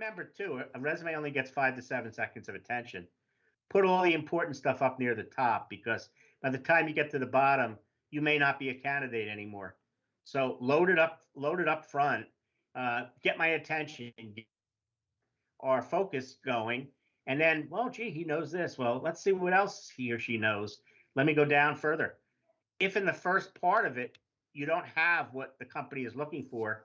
remember too, a resume only gets 5 to 7 seconds of attention. Put all the important stuff up near the top, because by the time you get to the bottom, you may not be a candidate anymore. So load it up front, get my attention, get our focus going, and then, well, gee, he knows this. Well, let's see what else he or she knows. Let me go down further. If in the first part of it you don't have what the company is looking for,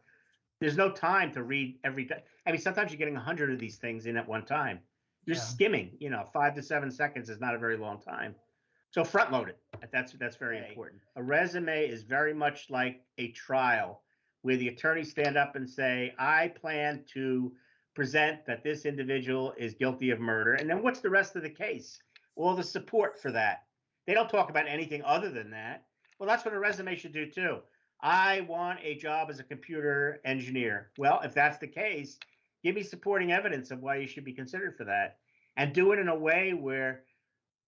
there's no time to read every day. I mean, sometimes you're getting 100 of these things in at one time. You're skimming. 5 to 7 seconds is not a very long time. So front load it. That's very important. A resume is very much like a trial, where the attorneys stand up and say, I plan to present that this individual is guilty of murder. And then what's the rest of the case? All the support for that. They don't talk about anything other than that. Well, that's what a resume should do too. I want a job as a computer engineer. Well, if that's the case, give me supporting evidence of why you should be considered for that, and do it in a way where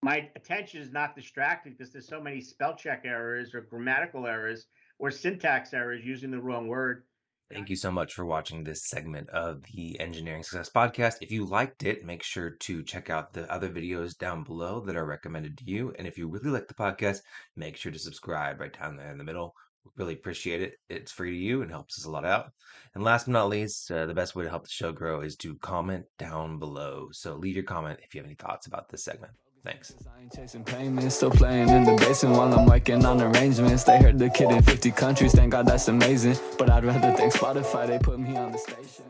my attention is not distracted because there's so many spell check errors or grammatical errors or syntax errors using the wrong word. Thank you so much for watching this segment of the Engineering Success Podcast. If you liked it, make sure to check out the other videos down below that are recommended to you. And if you really like the podcast, make sure to subscribe right down there in the middle. Really appreciate it. It's free to you and helps us a lot out. And last but not least, the best way to help the show grow is to comment down below. So leave your comment if you have any thoughts about this segment. Thanks. I ain't chasing payments, still playing in the basement while I'm working on arrangements. They heard the kid in 50 countries, thank God that's amazing. But I'd rather thank Spotify, they put me on the station.